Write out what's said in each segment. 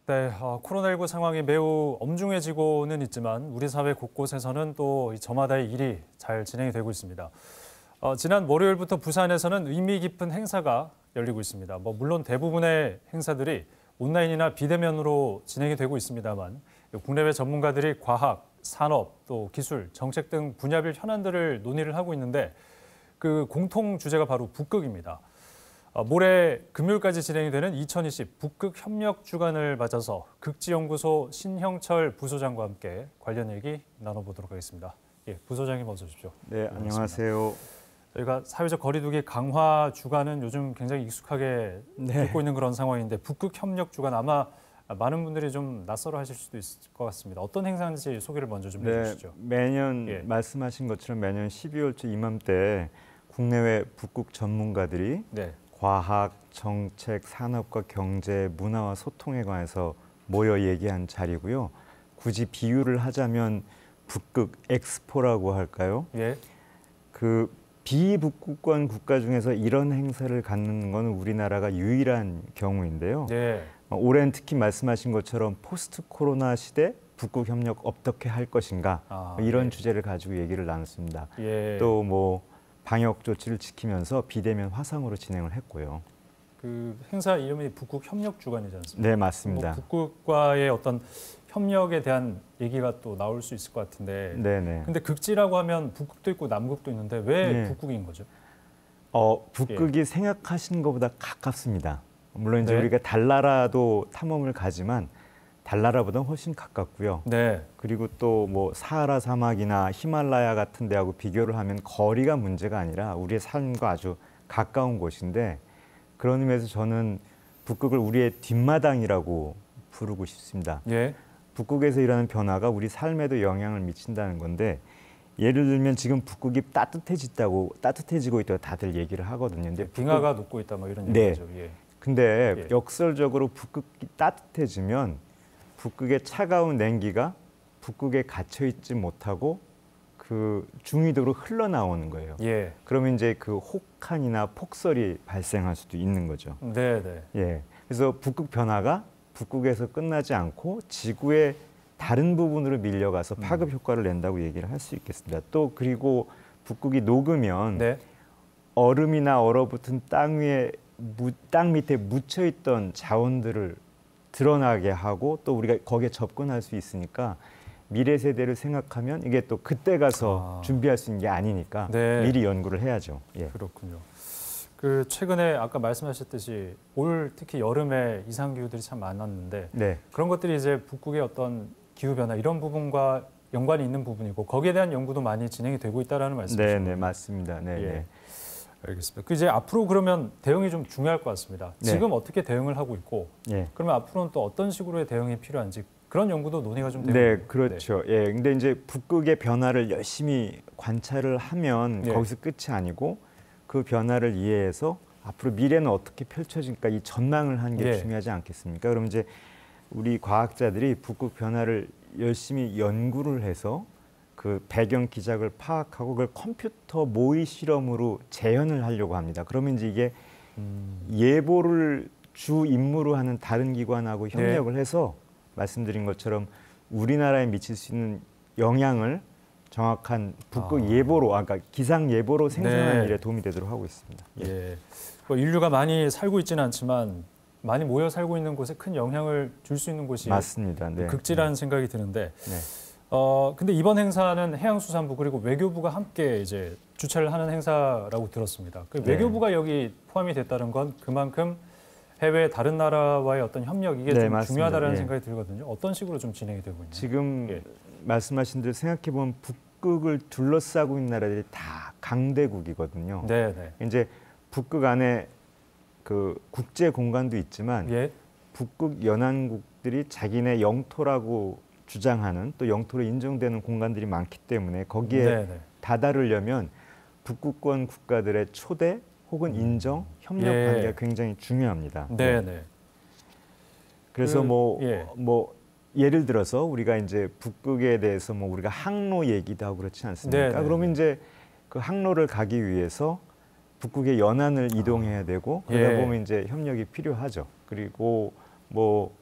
네, 코로나19 상황이 매우 엄중해지고는 있지만 우리 사회 곳곳에서는 또 저마다의 일이 잘 진행이 되고 있습니다. 지난 월요일부터 부산에서는 의미 깊은 행사가 열리고 있습니다. 물론 대부분의 행사들이 온라인이나 비대면으로 진행이 되고 있습니다만 국내외 전문가들이 과학, 산업, 또 기술, 정책 등 분야별 현안들을 논의를 하고 있는데 그 공통 주제가 바로 북극입니다. 모레 금요일까지 진행이 되는 2020 북극 협력 주간을 맞아서 극지연구소 신형철 부소장과 함께 관련 얘기 나눠보도록 하겠습니다. 예, 부소장님 어서 오십시오. 네, 안녕하세요. 저희가 사회적 거리두기 강화 주간은 요즘 굉장히 익숙하게 듣고 있는 그런 상황인데 북극 협력 주간 아마 많은 분들이 좀 낯설어 하실 수도 있을 것 같습니다. 어떤 행사인지 소개를 먼저 좀 해주시죠. 매년 말씀하신 것처럼 매년 12월 초 이맘때 국내외 북극 전문가들이 과학, 정책, 산업과 경제, 문화와 소통에 관해서 모여 얘기한 자리고요. 굳이 비유를 하자면 북극 엑스포라고 할까요? 그 비북극권 국가 중에서 이런 행사를 갖는 건 우리나라가 유일한 경우인데요. 올해는 특히 말씀하신 것처럼 포스트 코로나 시대 북극 협력 어떻게 할 것인가 이런 주제를 가지고 얘기를 나눴습니다. 또 뭐 방역 조치를 지키면서 비대면 화상으로 진행을 했고요. 그 행사 이름이 북극 협력 주간이지 않습니까? 네, 맞습니다. 북극과의 어떤 협력에 대한 얘기가 또 나올 수 있을 것 같은데. 근데 극지라고 하면 북극도 있고 남극도 있는데 왜 북극인 거죠? 북극이 생각하시는 것보다 가깝습니다. 물론 이제 우리가 달나라도 탐험을 가지만 달나라보다 훨씬 가깝고요. 그리고 또 뭐 사하라 사막이나 히말라야 같은 데하고 비교를 하면 거리가 문제가 아니라 우리의 삶과 아주 가까운 곳인데 그런 의미에서 저는 북극을 우리의 뒷마당이라고 부르고 싶습니다. 북극에서 일어나는 변화가 우리 삶에도 영향을 미친다는 건데 예를 들면 지금 북극이 따뜻해지고 있다고 다들 얘기를 하거든요. 근데 빙하가 녹고 있다 뭐 이런 얘기죠. 근데 역설적으로 북극이 따뜻해지면 북극의 차가운 냉기가 북극에 갇혀 있지 못하고 그 중위도로 흘러나오는 거예요. 그러면 이제 그 혹한이나 폭설이 발생할 수도 있는 거죠. 그래서 북극 변화가 북극에서 끝나지 않고 지구의 다른 부분으로 밀려가서 파급 효과를 낸다고 얘기를 할 수 있겠습니다. 또 그리고 북극이 녹으면 얼음이나 얼어붙은 땅 밑에 묻혀 있던 자원들을 드러나게 하고 또 우리가 거기에 접근할 수 있으니까 미래 세대를 생각하면 이게 또 그때 가서 준비할 수 있는 게 아니니까 미리 연구를 해야죠. 그렇군요. 그 최근에 아까 말씀하셨듯이 올 특히 여름에 이상 기후들이 참 많았는데 그런 것들이 이제 북극의 어떤 기후 변화 이런 부분과 연관이 있는 부분이고 거기에 대한 연구도 많이 진행이 되고 있다라는 말씀이시죠? 네, 맞습니다. 알겠습니다. 그 이제 앞으로 그러면 대응이 좀 중요할 것 같습니다. 지금 어떻게 대응을 하고 있고, 그러면 앞으로는 또 어떤 식으로의 대응이 필요한지 그런 연구도 논의가 좀 되고 있나요? 그렇죠. 근데 이제 북극의 변화를 열심히 관찰을 하면 거기서 끝이 아니고 그 변화를 이해해서 앞으로 미래는 어떻게 펼쳐질까 이 전망을 하는 게 중요하지 않겠습니까? 그럼 이제 우리 과학자들이 북극 변화를 열심히 연구를 해서 그 배경 기작을 파악하고 그걸 컴퓨터 모의 실험으로 재현을 하려고 합니다. 그러면 이제 이게 예보를 주 임무로 하는 다른 기관하고 협력을 해서 말씀드린 것처럼 우리나라에 미칠 수 있는 영향을 정확한 북극 예보로, 그러니까 기상 예보로 생산하는 일에 도움이 되도록 하고 있습니다. 뭐 인류가 많이 살고 있지는 않지만 많이 모여 살고 있는 곳에 큰 영향을 줄 수 있는 곳이 맞습니다. 극지라는 생각이 드는데. 근데 이번 행사는 해양수산부 그리고 외교부가 함께 이제 주최를 하는 행사라고 들었습니다. 그 외교부가 여기 포함이 됐다는 건 그만큼 해외 다른 나라와의 어떤 협력 이게 좀 중요하다는 생각이 들거든요. 어떤 식으로 좀 진행이 되고 있나요? 지금 말씀하신 대로 생각해 보면 북극을 둘러싸고 있는 나라들이 다 강대국이거든요. 이제 북극 안에 그 국제 공간도 있지만 북극 연안국들이 자기네 영토라고 주장하는 또 영토로 인정되는 공간들이 많기 때문에 거기에 다다르려면 북극권 국가들의 초대 혹은 인정, 협력 관계가 굉장히 중요합니다. 그래서 뭐 예를 들어서 우리가 이제 북극에 대해서 뭐 우리가 항로 얘기도 하고 그렇지 않습니까? 그러면 이제 그 항로를 가기 위해서 북극의 연안을 이동해야 되고 그러다 보면 이제 협력이 필요하죠. 그리고 뭐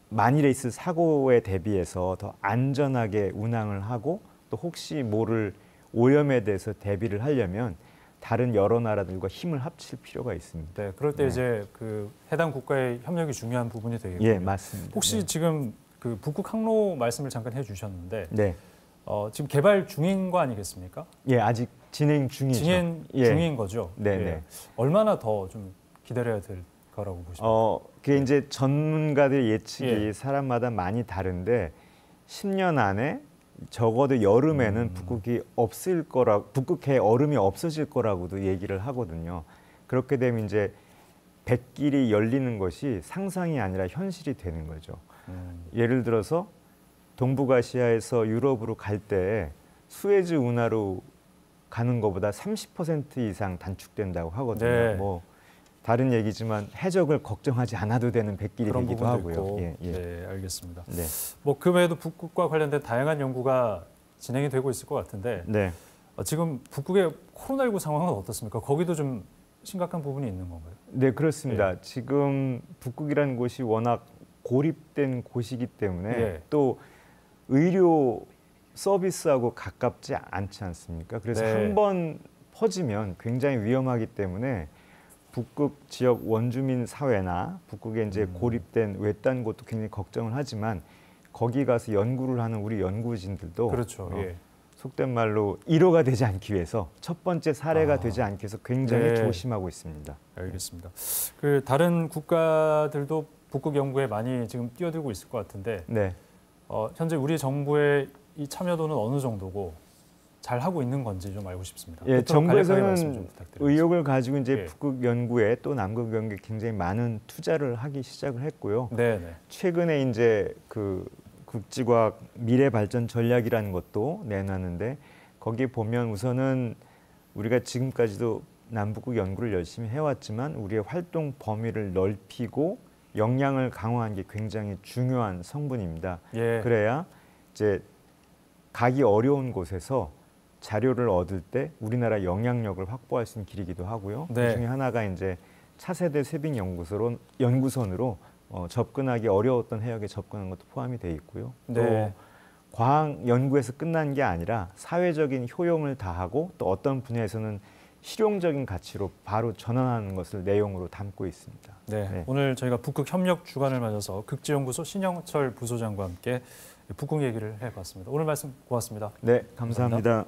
만일에 있을 사고에 대비해서 더 안전하게 운항을 하고 또 혹시 모를 오염에 대해서 대비를 하려면 다른 여러 나라들과 힘을 합칠 필요가 있습니다. 네, 그럴 때 이제 그 해당 국가의 협력이 중요한 부분이 되겠군요. 예, 맞습니다. 혹시 네. 지금 그 북극 항로 말씀을 잠깐 해주셨는데 네. 지금 개발 중인 거 아니겠습니까? 예, 아직 진행 중이죠. 진행 예. 중인 거죠. 네, 예. 네. 얼마나 더 좀 기다려야 될 거라고 보십니까? 그게 이제 전문가들 예측이 예. 사람마다 많이 다른데 10년 안에 적어도 여름에는 북극해 얼음이 없어질 거라고도 얘기를 하거든요. 그렇게 되면 이제 백길이 열리는 것이 상상이 아니라 현실이 되는 거죠. 예를 들어서 동북아시아에서 유럽으로 갈 때 수에즈 운하로 가는 것보다 30% 이상 단축된다고 하거든요. 네. 뭐 다른 얘기지만 해적을 걱정하지 않아도 되는 백길이 그런 되기도 부분도 하고요. 있고. 예, 예. 네, 알겠습니다. 네. 뭐 그 외에도 북극과 관련된 다양한 연구가 진행이 되고 있을 것 같은데 네. 지금 북극의 코로나19 상황은 어떻습니까? 거기도 좀 심각한 부분이 있는 건가요? 네, 그렇습니다. 지금 북극이라는 곳이 워낙 고립된 곳이기 때문에 예. 또 의료 서비스하고 가깝지 않지 않습니까? 그래서 네. 한 번 퍼지면 굉장히 위험하기 때문에 북극 지역 원주민 사회나 북극에 이제 고립된 외딴 곳도 굉장히 걱정을 하지만 거기 가서 연구를 하는 우리 연구진들도 그렇죠. 예. 속된 말로 1호가 되지 않기 위해서 첫 번째 사례가 되지 않기 위해서 굉장히 네. 조심하고 있습니다. 알겠습니다. 그 다른 국가들도 북극 연구에 많이 지금 뛰어들고 있을 것 같은데 네. 현재 우리 정부의 이 참여도는 어느 정도고 잘 하고 있는 건지 좀 알고 싶습니다. 예, 끝으로 간략하게 말씀 좀 정부에서는 부탁드리겠습니다. 의욕을 가지고 이제 예. 북극 연구에 또 남극 연구에 굉장히 많은 투자를 하기 시작을 했고요. 네, 네. 최근에 이제 그 국지과학 미래 발전 전략이라는 것도 내놨는데 거기 보면 우선은 우리가 지금까지도 남북극 연구를 열심히 해왔지만 우리의 활동 범위를 넓히고 역량을 강화한 게 굉장히 중요한 성분입니다. 예. 그래야 이제 가기 어려운 곳에서 자료를 얻을 때 우리나라 영향력을 확보할 수 있는 길이기도 하고요. 네. 그 중에 하나가 이제 차세대 쇠빙 연구선으로 접근하기 어려웠던 해역에 접근한 것도 포함이 돼 있고요. 네. 또 과학 연구에서 끝난 게 아니라 사회적인 효용을 다하고 또 어떤 분야에서는 실용적인 가치로 바로 전환하는 것을 내용으로 담고 있습니다. 네. 네. 오늘 저희가 북극 협력 주간을 맞아서 극지연구소 신영철 부소장과 함께 북극 얘기를 해봤습니다. 오늘 말씀 고맙습니다. 네, 감사합니다.